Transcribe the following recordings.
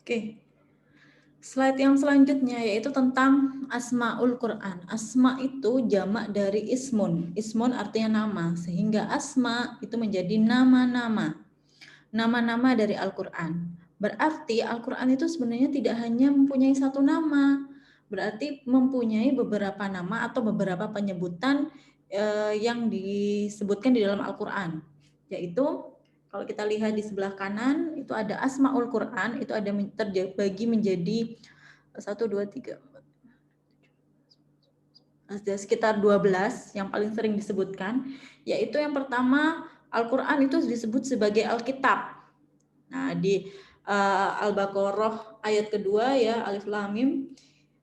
Oke, slide yang selanjutnya yaitu tentang Asmaul Quran. Asma itu jamak dari ismun. Ismun artinya nama, sehingga asma itu menjadi nama-nama. Nama-nama dari Al-Quran. Berarti Al-Quran itu sebenarnya tidak hanya mempunyai satu nama, berarti mempunyai beberapa nama atau beberapa penyebutan yang disebutkan di dalam Al-Quran, yaitu kalau kita lihat di sebelah kanan itu ada Asmaul Quran, itu ada terbagi menjadi 1, 2, 3, ada sekitar 12 yang paling sering disebutkan, yaitu yang pertama Al-Quran itu disebut sebagai Alkitab. Nah, di Al-Baqarah ayat kedua ya, Alif Lam Mim,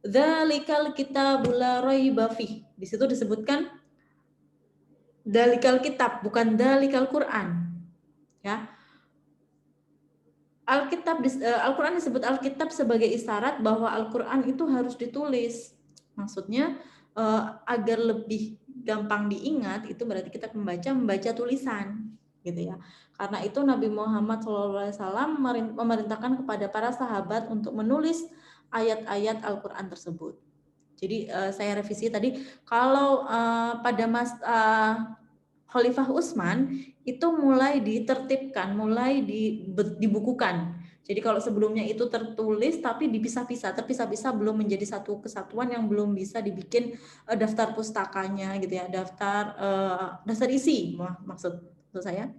dzalikal kitabul la raiba fih. Di situ disebutkan dzalikal kitab, bukan dzalikal Quran. Ya. Al-Quran disebut Alkitab sebagai isyarat bahwa Al-Quran itu harus ditulis. Maksudnya agar lebih gampang diingat, itu berarti kita membaca tulisan, gitu ya. Karena itu Nabi Muhammad SAW memerintahkan kepada para sahabat untuk menulis ayat-ayat Al-Quran tersebut. Jadi saya revisi tadi, kalau pada Khalifah Utsman itu mulai ditertibkan, mulai dibukukan. Jadi kalau sebelumnya itu tertulis tapi dipisah-pisah, terpisah-pisah belum menjadi satu kesatuan yang belum bisa dibikin daftar pustakanya gitu ya, daftar isi maksud saya.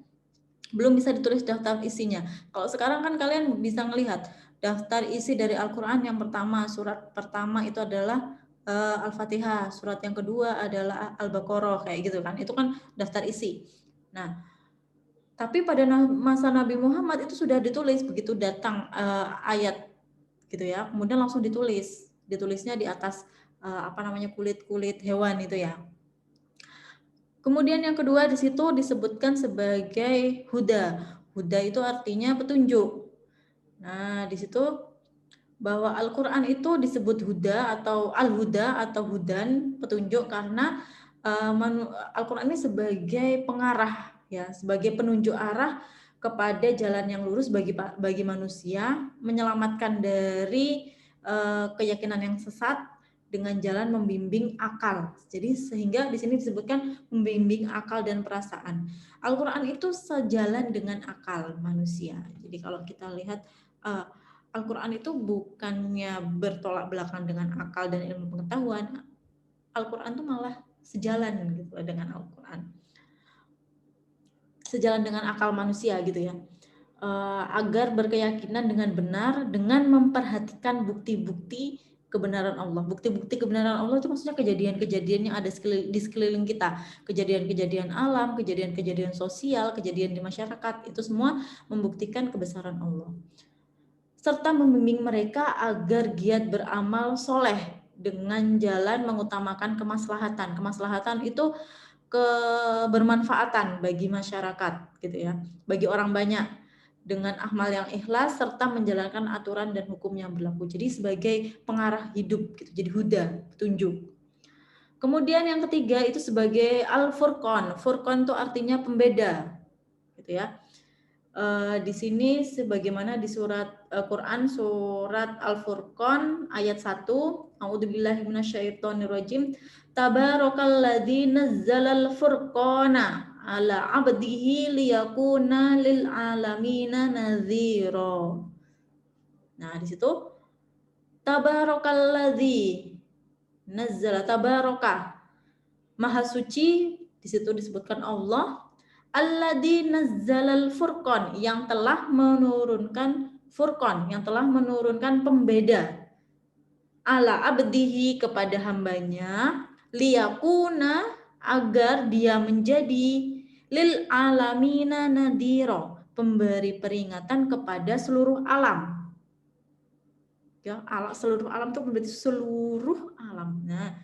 Belum bisa ditulis daftar isinya. Kalau sekarang kan kalian bisa melihat daftar isi dari Al-Qur'an yang pertama, surat pertama itu adalah Al-Fatihah, surat yang kedua adalah Al-Baqarah kayak gitu kan. Itu kan daftar isi. Nah, tapi pada masa Nabi Muhammad itu sudah ditulis begitu datang ayat gitu ya. Kemudian langsung ditulis. Ditulisnya di atas kulit-kulit hewan itu ya. Kemudian yang kedua di situ disebutkan sebagai huda. Huda itu artinya petunjuk. Nah, di situ bahwa Al-Qur'an itu disebut huda atau al-huda atau hudan, petunjuk, karena Al-Qur'an ini sebagai pengarah ya, sebagai penunjuk arah kepada jalan yang lurus bagi manusia, menyelamatkan dari keyakinan yang sesat dengan jalan membimbing akal. Jadi sehingga di sini disebutkan membimbing akal dan perasaan. Al-Qur'an itu sejalan dengan akal manusia. Jadi kalau kita lihat Al-Quran itu bukannya bertolak belakang dengan akal dan ilmu pengetahuan. Al-Quran itu malah sejalan gitu dengan Al-Quran. Sejalan dengan akal manusia gitu ya. Agar berkeyakinan dengan benar dengan memperhatikan bukti-bukti kebenaran Allah. Bukti-bukti kebenaran Allah itu maksudnya kejadian-kejadian yang ada di sekeliling kita. Kejadian-kejadian alam, kejadian-kejadian sosial, kejadian di masyarakat. Itu semua membuktikan kebesaran Allah. Serta membimbing mereka agar giat beramal soleh dengan jalan mengutamakan kemaslahatan. Kemaslahatan itu kebermanfaatan bagi masyarakat gitu ya, bagi orang banyak, dengan amal yang ikhlas serta menjalankan aturan dan hukum yang berlaku. Jadi sebagai pengarah hidup gitu, jadi huda, petunjuk. Kemudian yang ketiga itu sebagai Al-Furqan. Furqan itu artinya pembeda gitu ya. Di sini sebagaimana di surat Quran surat Al-Furqan ayat 1, A'udzubillahi minasyaitonirrajim. Tabarakalladzi nazzalal furqana ala 'abdihi liyakuna lil alamina nadhira. Nah, di situ tabarakalladzi nazzala, tabaraka maha suci, di situ disebutkan Allah. Alladzi nazzalal furqan, yang telah menurunkan furqan, yang telah menurunkan pembeda, ala abdihi, kepada hambanya, liyakuna, agar dia menjadi, lil alamina nadhira, pemberi peringatan kepada seluruh alam. Ya, seluruh alam itu berarti seluruh alam. Nah,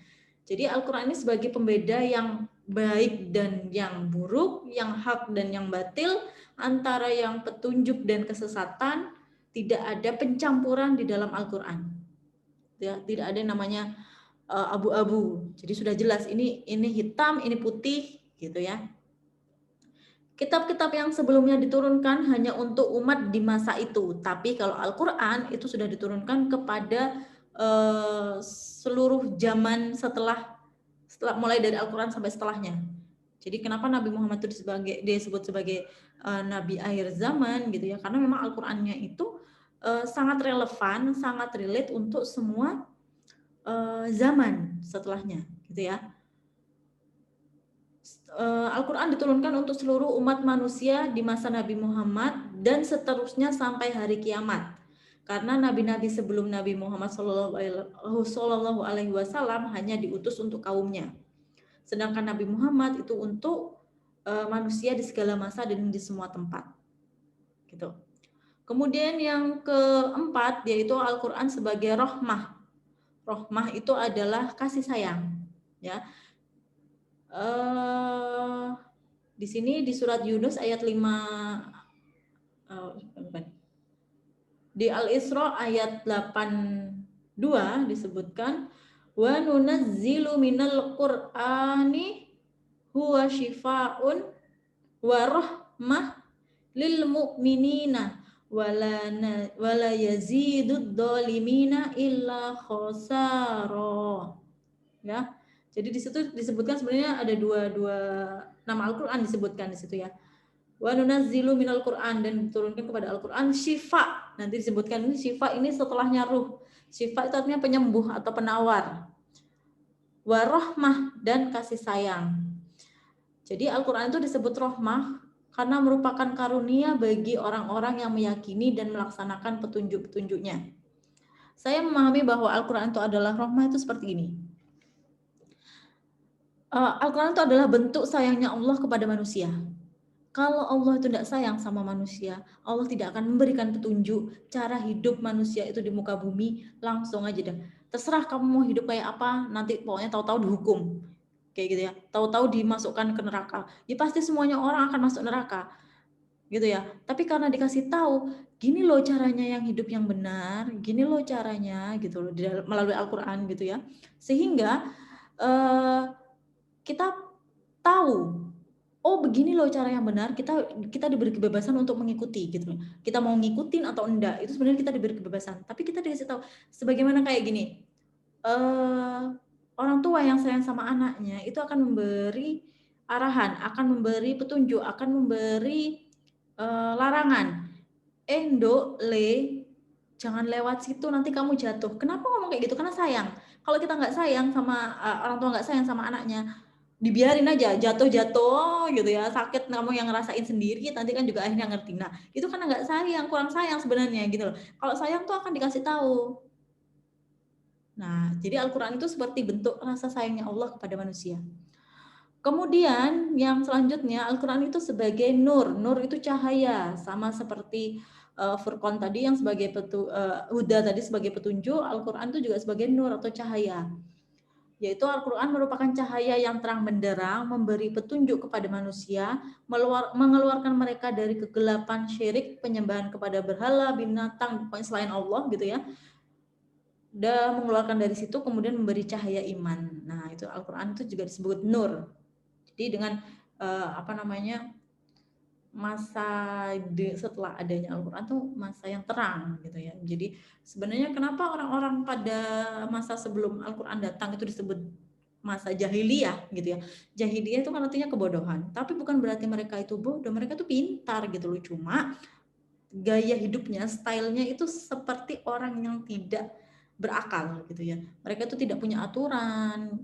jadi Al-Quran ini sebagai pembeda yang baik dan yang buruk, yang hak dan yang batil, antara yang petunjuk dan kesesatan. Tidak ada pencampuran di dalam Al-Quran. Ya, tidak ada yang namanya abu-abu. Jadi sudah jelas ini hitam, ini putih, gitu ya. kitab-kitab yang sebelumnya diturunkan hanya untuk umat di masa itu, tapi kalau Al-Quran itu sudah diturunkan kepada seluruh zaman setelah mulai dari Al-Quran sampai setelahnya. Jadi kenapa Nabi Muhammad itu disebut sebagai Nabi akhir zaman gitu ya, karena memang Al-Qurannya itu sangat relevan, sangat relate untuk semua zaman setelahnya gitu ya. Al-Quran diturunkan untuk seluruh umat manusia di masa Nabi Muhammad dan seterusnya sampai hari kiamat. Karena nabi-nabi sebelum Nabi Muhammad Shallallahu Alaihi Wasallam hanya diutus untuk kaumnya, sedangkan Nabi Muhammad itu untuk manusia di segala masa dan di semua tempat. Gitu. Kemudian yang keempat yaitu Al-Quran sebagai rahmah. Rahmah itu adalah kasih sayang, ya. Di sini di surat Yunus ayat 5 di Al-Isra ayat 82 disebutkan wa nunazzilu minal qur'ani huwa shifaa'un wa rahmah lil mu'minina wala yazidud dhalimina illa khasara. Ya. Jadi di situ disebutkan sebenarnya ada dua nama Al-Qur'an disebutkan di situ ya. Wa nunazzilu minal Qur'an, dan diturunkan kepada Al-Qur'an syifa. Nanti disebutkan ini syifa ini setelahnya ruh. Syifa itu artinya penyembuh atau penawar. Wa rahmah, dan kasih sayang. Jadi Al-Qur'an itu disebut rahmah karena merupakan karunia bagi orang-orang yang meyakini dan melaksanakan petunjuk-petunjuknya. Saya memahami bahwa Al-Qur'an itu adalah rahmah itu seperti ini. Al-Quran itu adalah bentuk sayangnya Allah kepada manusia. Kalau Allah itu tidak sayang sama manusia, Allah tidak akan memberikan petunjuk cara hidup manusia itu di muka bumi langsung aja deh. Terserah kamu mau hidup kayak apa, nanti pokoknya tahu-tahu dihukum. Kayak gitu ya, tahu-tahu dimasukkan ke neraka. Ya pasti semuanya orang akan masuk neraka. Gitu ya. Tapi karena dikasih tahu, gini loh caranya yang hidup yang benar, gini loh caranya gitu loh melalui Al-Quran gitu ya. Sehingga kita tahu, oh begini loh cara yang benar, kita diberi kebebasan untuk mengikuti gitu. Kita mau ngikutin atau enggak, itu sebenarnya kita diberi kebebasan. Tapi kita dikasih tahu, sebagaimana kayak gini, orang tua yang sayang sama anaknya itu akan memberi arahan, akan memberi petunjuk, akan memberi larangan. Nduk, le, jangan lewat situ nanti kamu jatuh. Kenapa ngomong kayak gitu? Karena sayang. Kalau kita nggak sayang sama orang tua, nggak sayang sama anaknya, dibiarin aja jatuh gitu ya, sakit kamu yang ngerasain sendiri, nanti kan juga akhirnya ngerti. Nah itu karena nggak sayang, kurang sayang sebenarnya gitu loh. Kalau sayang tuh akan dikasih tahu. Nah jadi Al-Quran itu seperti bentuk rasa sayangnya Allah kepada manusia. Kemudian yang selanjutnya Al-Quran itu sebagai nur. Nur itu cahaya, sama seperti Furqan tadi yang sebagai Huda tadi sebagai petunjuk, Al-Quran itu juga sebagai nur atau cahaya. Yaitu Al-Quran merupakan cahaya yang terang benderang, memberi petunjuk kepada manusia, mengeluarkan mereka dari kegelapan syirik, penyembahan kepada berhala, binatang, selain Allah gitu ya. Dan mengeluarkan dari situ kemudian memberi cahaya iman. Nah itu Al-Quran itu juga disebut nur. Jadi dengan masa setelah adanya Al-Quran tuh masa yang terang gitu ya. Jadi sebenarnya kenapa orang-orang pada masa sebelum Al-Quran datang itu disebut masa jahiliyah gitu ya. Jahiliyah itu kan artinya kebodohan, tapi bukan berarti mereka itu bodoh, mereka tuh pintar gitu loh. Cuma gaya hidupnya, stylenya itu seperti orang yang tidak berakal gitu ya. Mereka itu tidak punya aturan,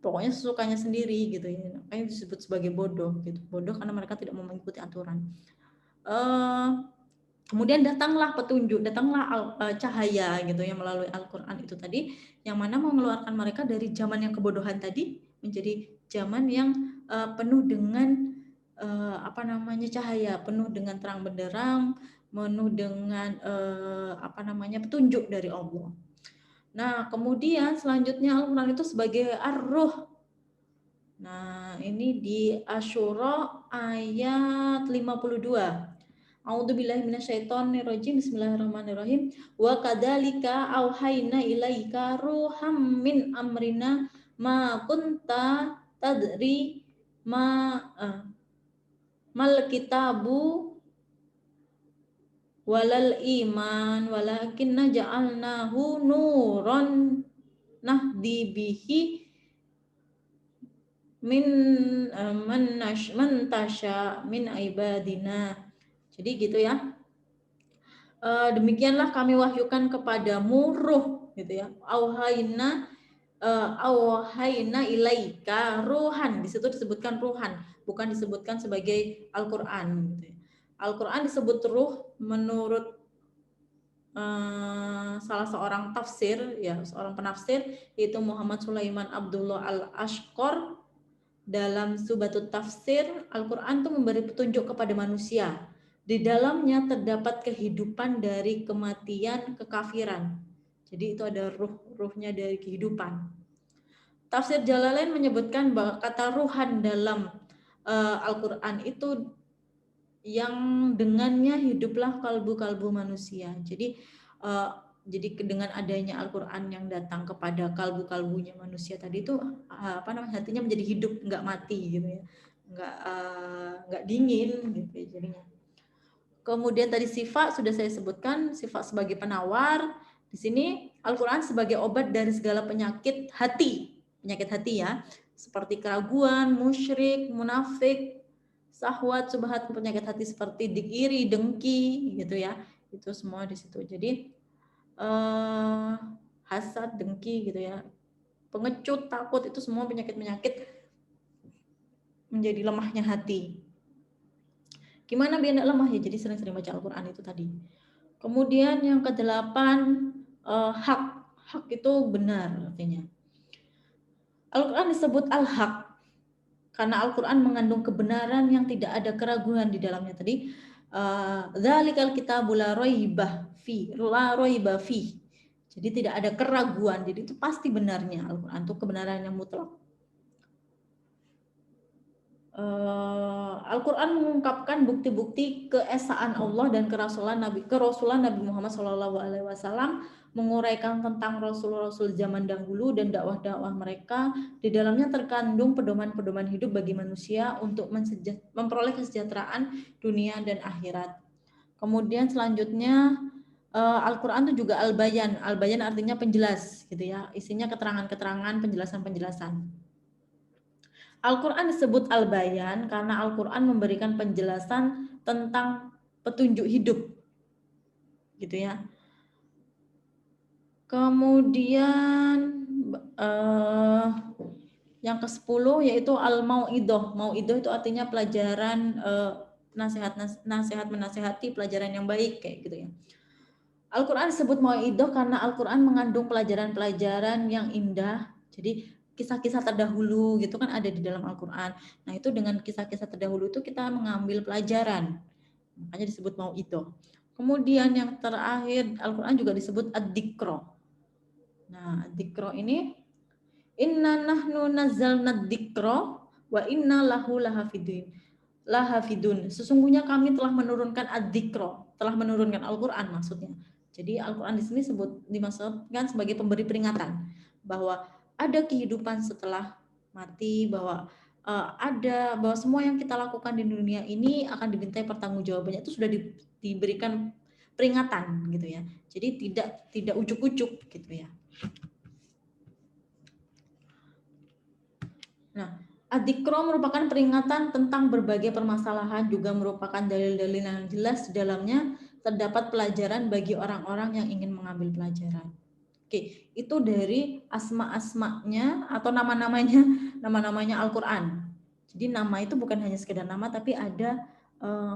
pokoknya sesukanya sendiri gitu ya, makanya disebut sebagai bodoh gitu. Bodoh karena mereka tidak mau mengikuti aturan. Kemudian datanglah petunjuk, datanglah cahaya gitu ya melalui Al-Quran itu tadi, yang mana mengeluarkan mereka dari zaman yang kebodohan tadi menjadi zaman yang penuh dengan cahaya, penuh dengan terang benderang, penuh dengan petunjuk dari Allah. Nah, kemudian selanjutnya Al-Quran itu sebagai ar-ruh. Nah, ini di Asy-Syura ayat 52. A'udzubillahi minasyaitonirrajim. Bismillahirrahmanirrahim. Wa kadzalika auhayna ilaika ruham min amrina ma kunta tadri ma mal kitabu walal iman walakinna ja'alnahu nuron nahdi bihi min man tasya min ibadina. Jadi gitu ya. Demikianlah kami wahyukan kepadamu ruh gitu ya. Auhayna ilaika ruhan. Di situ disebutkan ruhan, bukan disebutkan sebagai Al-Qur'an gitu ya. Al-Qur'an disebut ruh menurut salah seorang tafsir ya, seorang penafsir yaitu Muhammad Sulaiman Abdullah Al-Ashqar. Dalam Subatut Tafsir, Al-Quran itu memberi petunjuk kepada manusia. Di dalamnya terdapat kehidupan dari kematian, kekafiran. Jadi itu ada ruhnya dari kehidupan. Tafsir Jalalain menyebutkan bahwa kata ruhan dalam Al-Quran itu yang dengannya hiduplah kalbu-kalbu manusia. Jadi dengan adanya Al-Quran yang datang kepada kalbu-kalbunya manusia tadi itu hatinya menjadi hidup, nggak mati gitu ya, nggak dingin gitu ya jadinya. Kemudian tadi sifat sudah saya sebutkan, sifat sebagai penawar. Di sini Al-Quran sebagai obat dari segala penyakit hati ya, seperti keraguan, musyrik, munafik, sahwat, subhat, penyakit hati seperti iri, dengki gitu ya. Itu semua di situ. Jadi hasad, dengki gitu ya, pengecut, takut, itu semua penyakit-penyakit menjadi lemahnya hati. Gimana biar tidak lemah ya? Jadi sering-sering baca Al-Quran itu tadi. Kemudian yang ke-8 hak. Hak itu benar artinya. Al-Quran disebut al-haq karena Al-Quran mengandung kebenaran yang tidak ada keraguan di dalamnya tadi. Dzalikal kitabu la raiba fi. Jadi tidak ada keraguan. Jadi itu pasti benarnya. Al-Quran itu kebenaran yang mutlak. Al-Quran mengungkapkan bukti-bukti keesaan Allah dan kerasulan Nabi Muhammad SAW, menguraikan tentang rasul-rasul zaman dahulu dan dakwah-dakwah mereka. Di dalamnya terkandung pedoman-pedoman hidup bagi manusia untuk memperoleh kesejahteraan dunia dan akhirat. Kemudian selanjutnya Al-Quran itu juga al-bayan. Al-bayan artinya penjelas gitu ya. Isinya keterangan-keterangan, penjelasan-penjelasan. Al-Quran disebut Al-Bayan karena Al-Quran memberikan penjelasan tentang petunjuk hidup. Gitu ya. Kemudian yang ke-10 yaitu Al-Mau'idoh. Mau'idoh itu artinya pelajaran nasihat menasihati, pelajaran yang baik kayak gitu ya. Al-Quran disebut Mau'idoh karena Al-Quran mengandung pelajaran-pelajaran yang indah. Jadi kisah-kisah terdahulu gitu kan ada di dalam Al-Quran. Nah itu dengan kisah-kisah terdahulu itu kita mengambil pelajaran. Makanya disebut Mau'idoh. Kemudian yang terakhir Al-Quran juga disebut Ad-Dikro. Nah Ad-Dikro ini Inna nahnu nazzalna dzikra wa inna lahu lahafidun. Sesungguhnya kami telah menurunkan ad-dzikra, telah menurunkan Al-Qur'an maksudnya. Jadi Al-Qur'an di sini dimaksudkan sebagai pemberi peringatan bahwa ada kehidupan setelah mati, bahwa bahwa semua yang kita lakukan di dunia ini akan dimintai pertanggungjawabannya. Itu sudah diberikan peringatan gitu ya. Jadi tidak ujuk-ujuk gitu ya. Nah, Ad-Dikro merupakan peringatan tentang berbagai permasalahan, juga merupakan dalil-dalil yang jelas di dalamnya terdapat pelajaran bagi orang-orang yang ingin mengambil pelajaran. Oke, itu dari asma-asmanya atau nama-namanya Al-Quran. Jadi nama itu bukan hanya sekedar nama, tapi ada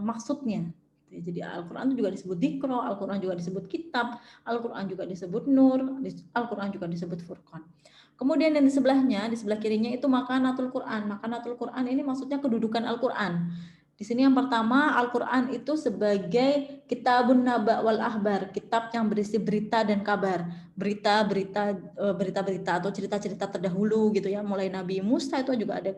maksudnya. Jadi Al-Quran juga disebut Dikro, Al-Quran juga disebut kitab, Al-Quran juga disebut nur, Al-Quran juga disebut Furqan. Kemudian yang di sebelahnya, di sebelah kirinya itu Makanatul Quran. Makanatul Quran ini maksudnya kedudukan Al-Quran. Di sini yang pertama, Al-Quran itu sebagai kitabun naba wal ahbar, kitab yang berisi berita dan kabar, berita-berita atau cerita-cerita terdahulu gitu ya. Mulai Nabi Musa itu juga ada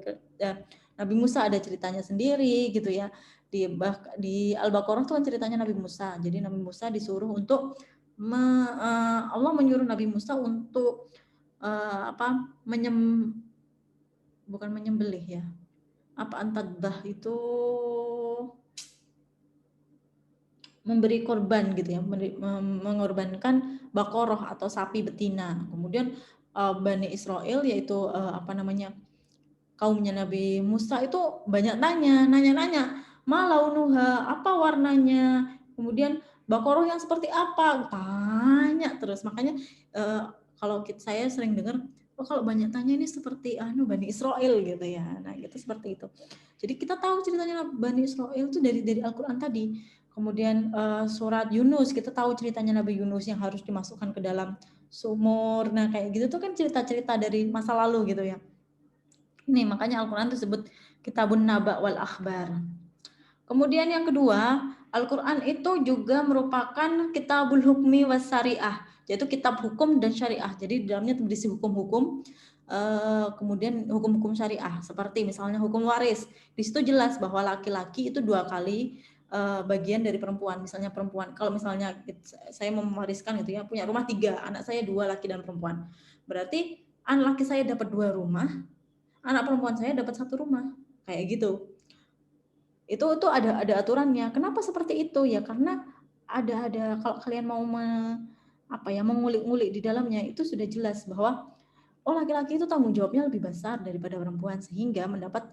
Nabi Musa ada ceritanya sendiri gitu ya. Di Al-Baqarah itu kan ceritanya Nabi Musa. Jadi Nabi Musa disuruh untuk Allah menyuruh Nabi Musa untuk bukan menyembelih ya, apa antadbah itu memberi korban gitu ya, mengorbankan bakoroh atau sapi betina. Kemudian Bani Israel yaitu apa namanya kaumnya Nabi Musa itu banyak nanya-nanya, malaunuha, apa warnanya, kemudian bakoroh yang seperti apa, tanya terus. Makanya kalau saya sering dengar, oh kalau banyak tanya ini seperti Bani Israel gitu ya. Nah gitu seperti itu. Jadi kita tahu ceritanya Bani Israel itu dari Al-Quran tadi. Kemudian surat Yunus, kita tahu ceritanya Nabi Yunus yang harus dimasukkan ke dalam sumur. Nah kayak gitu tuh kan cerita-cerita dari masa lalu gitu ya. Ini makanya Al-Quran disebut kitabun naba wal akhbar. Kemudian yang kedua, Al-Quran itu juga merupakan kitabul hukmi was syariah, yaitu kitab hukum dan syariah. Jadi di dalamnya berisi hukum-hukum, kemudian hukum-hukum syariah, seperti misalnya hukum waris. Di situ jelas bahwa laki-laki itu 2 kali bagian dari perempuan. Misalnya perempuan, kalau misalnya saya mau mewariskan gitu ya, punya rumah 3, anak saya 2 laki dan perempuan. Berarti anak laki saya dapat 2 rumah, anak perempuan saya dapat 1 rumah, kayak gitu. Itu ada aturannya. Kenapa seperti itu? Ya karena ada kalau kalian mau mengulik-ngulik di dalamnya itu sudah jelas bahwa laki-laki itu tanggung jawabnya lebih besar daripada perempuan sehingga mendapat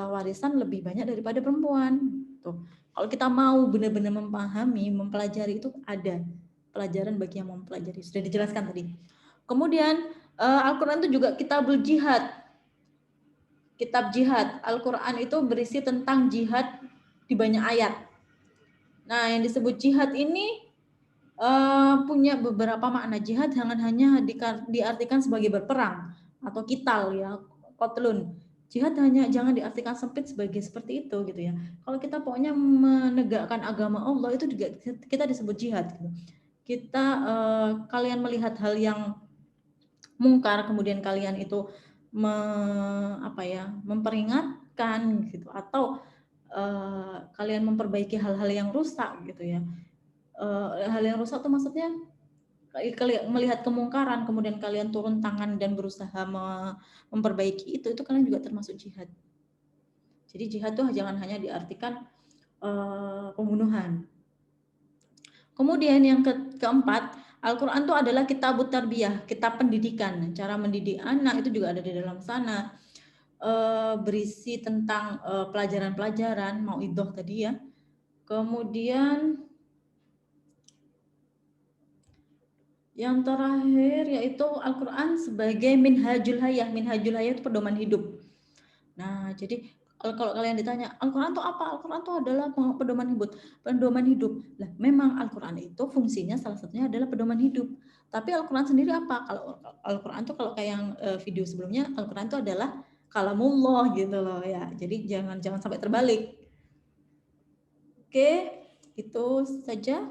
warisan lebih banyak daripada perempuan. Tuh. Kalau kita mau benar-benar memahami, mempelajari itu ada pelajaran bagi yang mau mempelajari. Sudah dijelaskan tadi. Kemudian Al-Quran itu juga kitabul jihad. Kitab jihad. Al-Quran itu berisi tentang jihad di banyak ayat. Nah, yang disebut jihad ini punya beberapa makna. Jihad jangan hanya diartikan sebagai berperang atau kital ya, kotlun. Jihad jangan diartikan sempit sebagai seperti itu gitu ya. Kalau kita pokoknya menegakkan agama Allah itu juga kita disebut jihad. Gitu. Kita kalian melihat hal yang mungkar, kemudian kalian itu memperingatkan gitu, atau kalian memperbaiki hal-hal yang rusak gitu ya. Hal yang rusak itu maksudnya melihat kemungkaran, kemudian kalian turun tangan dan berusaha memperbaiki itu kalian juga termasuk jihad. Jadi jihad itu jangan hanya diartikan pembunuhan. Kemudian yang keempat, Al-Quran itu adalah kitab tarbiyah, kitab pendidikan. Cara mendidik anak itu juga ada di dalam sana. Berisi tentang pelajaran-pelajaran, mauidhah tadi ya. Kemudian yang terakhir yaitu Al-Quran sebagai minhajul hayah. Minhajul hayah itu pedoman hidup. Nah, jadi kalau kalian ditanya, Al-Quran itu apa? Al-Quran itu adalah pedoman hidup. Pedoman hidup. Lah, memang Al-Quran itu fungsinya salah satunya adalah pedoman hidup. Tapi Al-Quran sendiri apa? Kalau Al-Quran itu kalau kayak yang video sebelumnya, Al-Quran itu adalah kalamullah gitu loh ya. Jadi jangan sampai terbalik. Oke, itu saja.